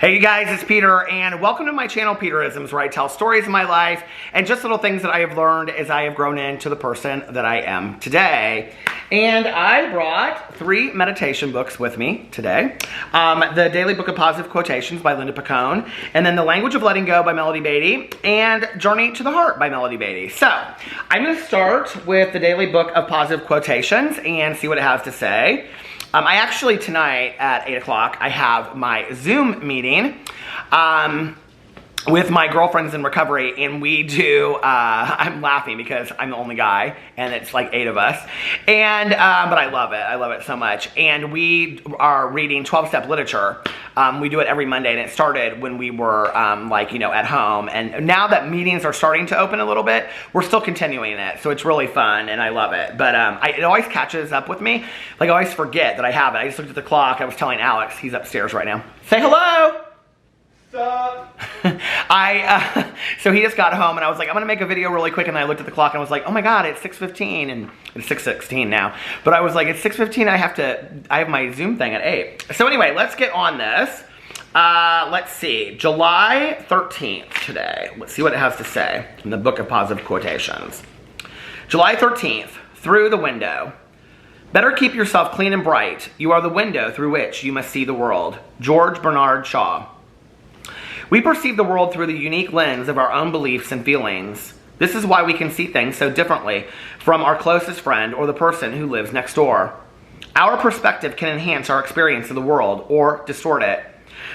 Hey you guys, it's Peter, and welcome to my channel, Peterisms, where I tell stories of my life and just little things that I have learned as I have grown into the person that I am today. And I brought 3 meditation books with me today. The Daily Book of Positive Quotations by Linda Picone, and then The Language of Letting Go by Melody Beatty, and Journey to the Heart by Melody Beatty. So, I'm going to start with the Daily Book of Positive Quotations and see what it has to say. I actually, tonight at 8 o'clock, I have my Zoom meeting with my girlfriends in recovery, and we do, I'm laughing because I'm the only guy, and it's like 8 of us, and, but I love it so much, and we are reading 12-step literature. We do it every Monday, and it started when we were, at home, and now that meetings are starting to open a little bit, we're still continuing it, so it's really fun, and I love it, but it always catches up with me. Like, I always forget that I have it. I just looked at the clock. I was telling Alex, he's upstairs right now, say hello! What's up? So he just got home, and I was like, I'm gonna make a video really quick, and I looked at the clock, and I was like, oh my god, it's 6:15, and it's 6:16 now, but I was like, it's 6:15, I have my Zoom thing at 8. So anyway, let's get on this. Let's see, July 13th today. Let's see what it has to say in the Book of Positive Quotations. July 13th, through the window. Better keep yourself clean and bright. You are the window through which you must see the world. George Bernard Shaw. We perceive the world through the unique lens of our own beliefs and feelings. This is why we can see things so differently from our closest friend or the person who lives next door. Our perspective can enhance our experience of the world or distort it.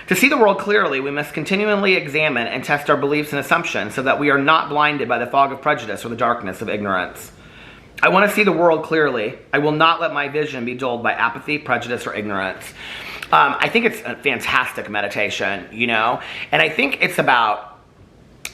To see the world clearly, we must continually examine and test our beliefs and assumptions so that we are not blinded by the fog of prejudice or the darkness of ignorance. I want to see the world clearly. I will not let my vision be dulled by apathy, prejudice, or ignorance. I think it's a fantastic meditation, and I think it's about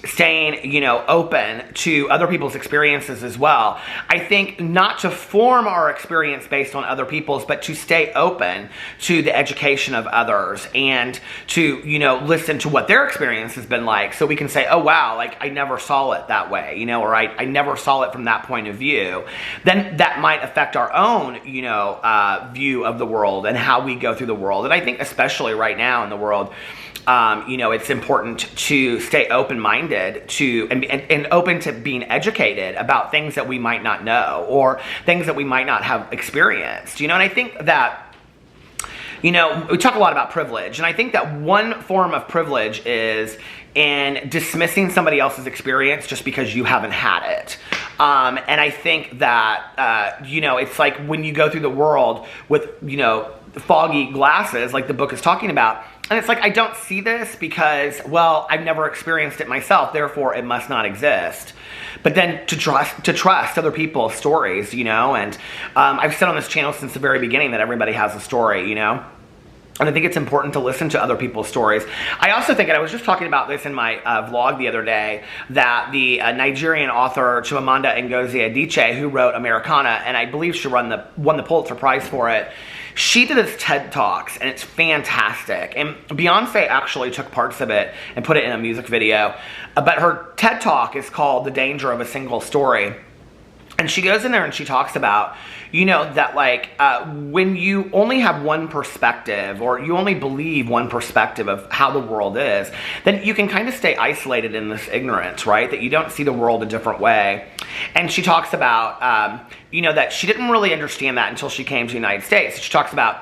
staying, open to other people's experiences as well. I think not to form our experience based on other people's, but to stay open to the education of others and to, listen to what their experience has been like, so we can say, oh wow, like I never saw it that way, or I never saw it from that point of view. Then that might affect our own, view of the world and how we go through the world. And I think especially right now in the world, it's important to stay open-minded and open to being educated about things that we might not know or things that we might not have experienced, and I think that, we talk a lot about privilege, and I think that one form of privilege is in dismissing somebody else's experience just because you haven't had it. And I think that, it's like when you go through the world with, foggy glasses, like the book is talking about, and it's like, I don't see this because, well, I've never experienced it myself, therefore it must not exist. But then to trust other people's stories, and I've said on this channel since the very beginning that everybody has a story, and I think it's important to listen to other people's stories. I also think, and I was just talking about this in my vlog the other day, that the Nigerian author Chimamanda Ngozi Adichie, who wrote Americana, and I believe she won the Pulitzer Prize for it, she did this TED Talks, and it's fantastic. And Beyonce actually took parts of it and put it in a music video. But her TED Talk is called The Danger of a Single Story. And she goes in there and she talks about, that when you only have one perspective, or you only believe one perspective of how the world is, then you can kind of stay isolated in this ignorance, right? That you don't see the world a different way. And she talks about, that she didn't really understand that until she came to the United States. She talks about,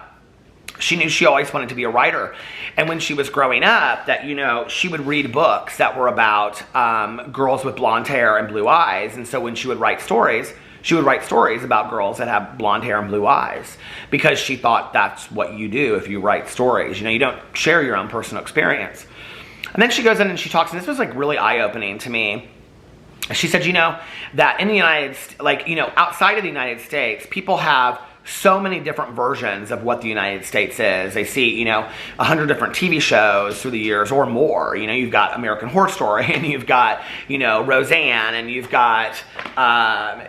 she knew she always wanted to be a writer. And when she was growing up, that, she would read books that were about girls with blonde hair and blue eyes. And so when she would write stories, about girls that have blonde hair and blue eyes, because she thought that's what you do if you write stories. You don't share your own personal experience. And then she goes in and she talks, and this was like really eye-opening to me. She said, that in the United States, outside of the United States, people have so many different versions of what the United States is. They see, 100 different TV shows through the years or more. You've got American Horror Story, and you've got, Roseanne, and you've got, The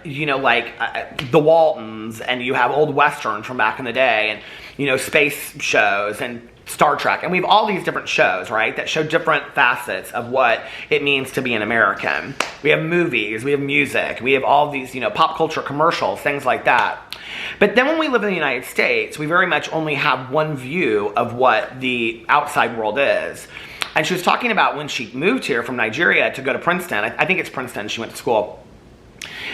Waltons, and you have old Westerns from back in the day, and, space shows, and Star Trek, and we have all these different shows, right, that show different facets of what it means to be an American. We have movies, we have music, we have all these, pop culture commercials, things like that. But then when we live in the United States, we very much only have one view of what the outside world is. And she was talking about when she moved here from Nigeria to go to Princeton, I think it's Princeton, she went to school,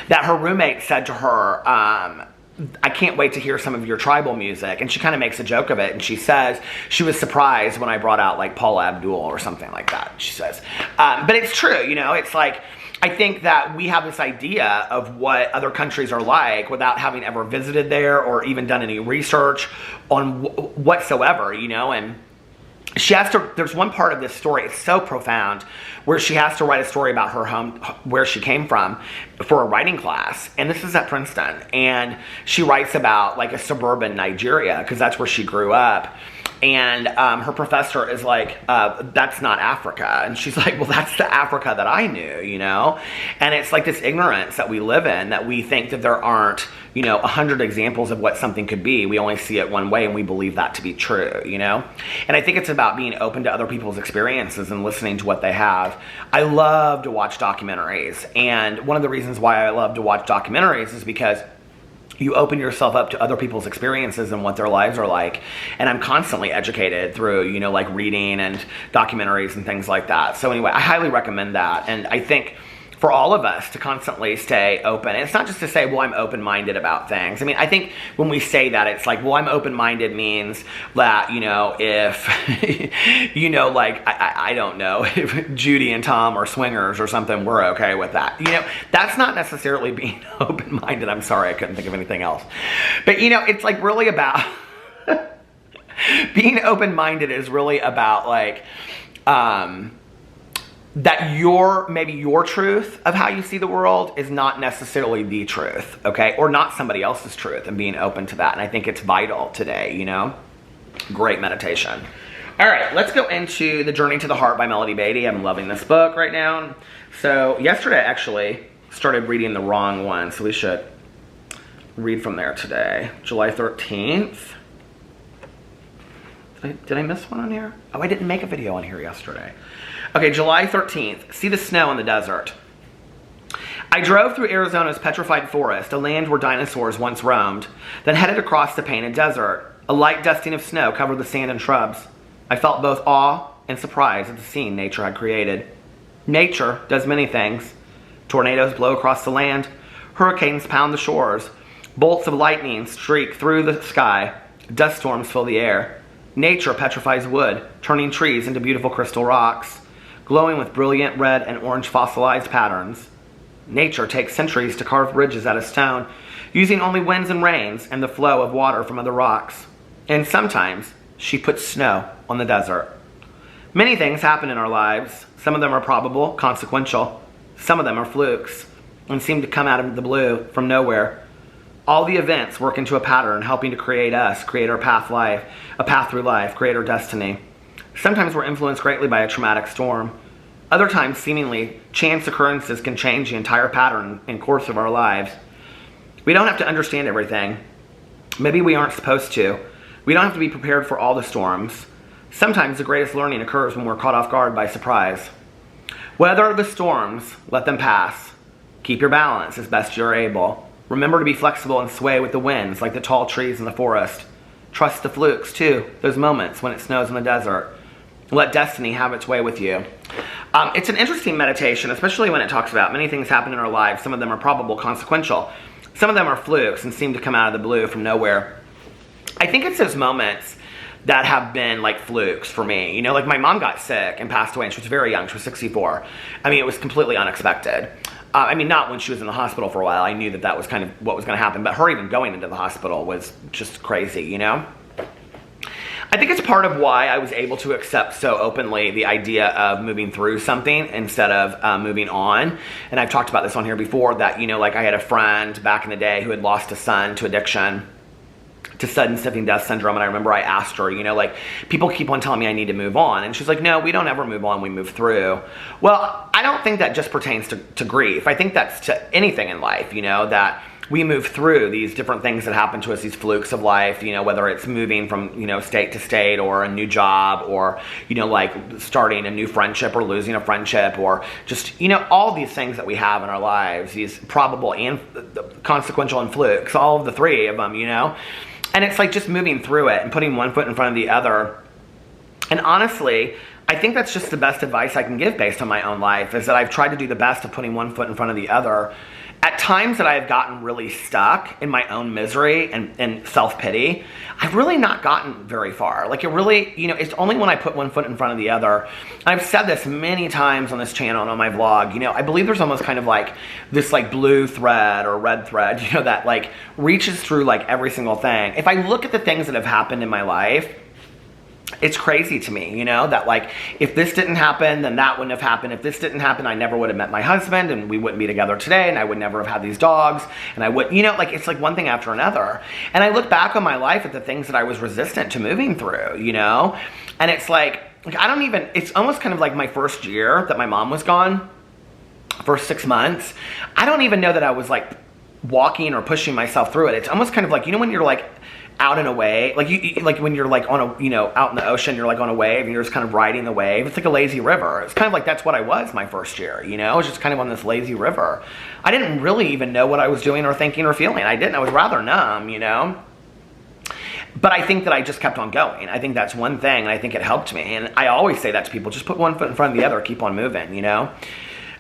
that her roommate said to her, I can't wait to hear some of your tribal music. And she kind of makes a joke of it. And she says she was surprised when I brought out like Paula Abdul or something like that, she says. But it's true, it's like, I think that we have this idea of what other countries are like without having ever visited there or even done any research on whatsoever, and she has to, there's one part of this story, it's so profound, where she has to write a story about her home, where she came from, for a writing class. And this is at Princeton. And she writes about like a suburban Nigeria, because that's where she grew up. And her professor is like, that's not Africa. And she's like, well, that's the Africa that I knew, And it's like this ignorance that we live in, that we think that there aren't, 100 examples of what something could be. We only see it one way and we believe that to be true, And I think it's about being open to other people's experiences and listening to what they have. I love to watch documentaries. And one of the reasons why I love to watch documentaries is because you open yourself up to other people's experiences and what their lives are like. And I'm constantly educated through, like reading and documentaries and things like that. So anyway, I highly recommend that. And I think for all of us to constantly stay open. And it's not just to say, well, I'm open-minded about things. I mean, I think when we say that, it's like, well, I'm open-minded means that, if, like, I don't know, if Judy and Tom are swingers or something, we're okay with that. That's not necessarily being open-minded. I'm sorry, I couldn't think of anything else. But, it's like really about, being open-minded is really about like, that maybe your truth of how you see the world is not necessarily the truth, okay? Or not somebody else's truth, and being open to that. And I think it's vital today, Great meditation. All right, let's go into The Journey to the Heart by Melody Beattie. I'm loving this book right now. So yesterday I actually started reading the wrong one, so we should read from there today. July 13th. Did I miss one on here? Oh, I didn't make a video on here yesterday. Okay, July 13th. See the snow in the desert. I drove through Arizona's petrified forest, a land where dinosaurs once roamed, then headed across the painted desert. A light dusting of snow covered the sand and shrubs. I felt both awe and surprise at the scene nature had created. Nature does many things. Tornadoes blow across the land. Hurricanes pound the shores. Bolts of lightning streak through the sky. Dust storms fill the air. Nature petrifies wood, turning trees into beautiful crystal rocks, glowing with brilliant red and orange fossilized patterns. Nature takes centuries to carve bridges out of stone, using only winds and rains and the flow of water from other rocks. And sometimes she puts snow on the desert. Many things happen in our lives. Some of them are probable, consequential. Some of them are flukes and seem to come out of the blue from nowhere. All the events work into a pattern, helping to create us, create our path through life, create our destiny. Sometimes we're influenced greatly by a traumatic storm. Other times, seemingly, chance occurrences can change the entire pattern and course of our lives. We don't have to understand everything. Maybe we aren't supposed to. We don't have to be prepared for all the storms. Sometimes the greatest learning occurs when we're caught off guard by surprise. Weather the storms, let them pass. Keep your balance as best you're able. Remember to be flexible and sway with the winds like the tall trees in the forest. Trust the flukes too, those moments when it snows in the desert. Let destiny have its way with you. It's an interesting meditation, especially when it talks about many things happen in our lives. Some of them are probable, consequential. Some of them are flukes and seem to come out of the blue from nowhere. I think it's those moments that have been like flukes for me. Like my mom got sick and passed away, and she was very young. She was 64. I mean, it was completely unexpected. Not when she was in the hospital for a while. I knew that was kind of what was going to happen. But her even going into the hospital was just crazy, I think it's part of why I was able to accept so openly the idea of moving through something instead of moving on. And I've talked about this on here before that, like I had a friend back in the day who had lost a son to addiction, to sudden sniffing death syndrome. And I remember I asked her, people keep on telling me I need to move on. And she's like, no, we don't ever move on, we move through. Well, I don't think that just pertains to grief. I think that's to anything in life, that we move through these different things that happen to us, these flukes of life, you know, whether it's moving from, you know, state to state, or a new job, or, you know, like starting a new friendship or losing a friendship, or just, you know, all these things that we have in our lives, these probable and consequential and flukes, all of the three of them, you know. And it's like just moving through it and putting one foot in front of the other. And honestly, I think that's just the best advice I can give based on my own life, is that I've tried to do the best of putting one foot in front of the other. At times that I've gotten really stuck in my own misery and self-pity, I've really not gotten very far. Like, it really, you know, it's only when I put one foot in front of the other. And I've said this many times on this channel and on my vlog, you know, I believe there's almost kind of like this like blue thread or red thread, you know, that like reaches through like every single thing. If I look at the things that have happened in my life, it's crazy to me, you know, that like, if this didn't happen, then that wouldn't have happened. If this didn't happen, I never would have met my husband, and we wouldn't be together today, and I would never have had these dogs, and I would, you know, like, it's like one thing after another. And I look back on my life at the things that I was resistant to moving through, you know, and it's like I don't even, it's almost kind of like my first year that my mom was gone, first 6 months, I don't even know that I was like walking or pushing myself through it. It's almost kind of like, you know, when you're like out and away, like you like when you're like on a, you know, out in the ocean, you're like on a wave and you're just kind of riding the wave. It's like a lazy river. It's kind of like that's what I was my first year, you know. I was just kind of on this lazy river. I didn't really even know what I was doing or thinking or feeling. I didn't. I was rather numb, you know. But I think that I just kept on going. I think that's one thing, and I think it helped me. And I always say that to people: just put one foot in front of the other, keep on moving, you know.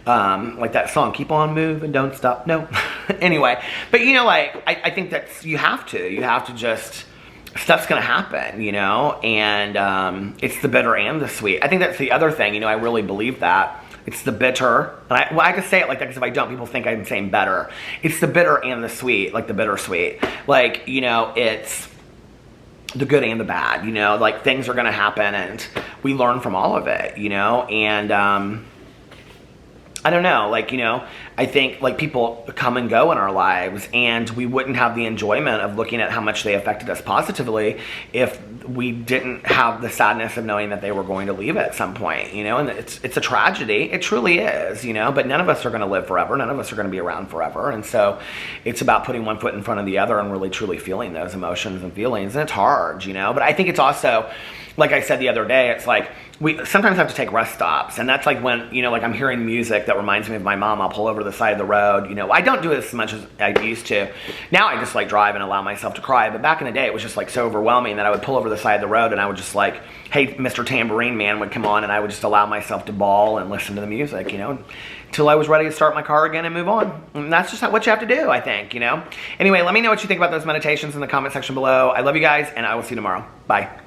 Like that song, keep on moving, don't stop. No. Anyway, but you know, like, I think that's, you have to just, stuff's gonna happen, you know, and it's the bitter and the sweet. I think that's the other thing, you know, I really believe that. It's the bitter, and well, I can say it like that because if I don't, people think I'm saying better. It's the bitter and the sweet, like the bittersweet. Like, you know, it's the good and the bad, you know, like things are gonna happen and we learn from all of it, you know, and I don't know, like, you know, I think like people come and go in our lives, and we wouldn't have the enjoyment of looking at how much they affected us positively if we didn't have the sadness of knowing that they were going to leave at some point, you know. And it's a tragedy, it truly is, you know, but none of us are going to live forever, none of us are going to be around forever, and so it's about putting one foot in front of the other and really truly feeling those emotions and feelings. And it's hard, you know, but I think it's also, like I said the other day, it's like we sometimes have to take rest stops, and that's like when, you know, like I'm hearing music that reminds me of my mom, I'll pull over to the side of the road, you know. I don't do it as much as I used to. Now I just like drive and allow myself to cry, but back in the day it was just like so overwhelming that I would pull over the side of the road and I would just like, hey, Mr. Tambourine Man would come on, and I would just allow myself to bawl and listen to the music, you know, until I was ready to start my car again and move on. And that's just what you have to do, I think, you know. Anyway, let me know what you think about those meditations in the comment section below. I love you guys, and I will see you tomorrow. Bye.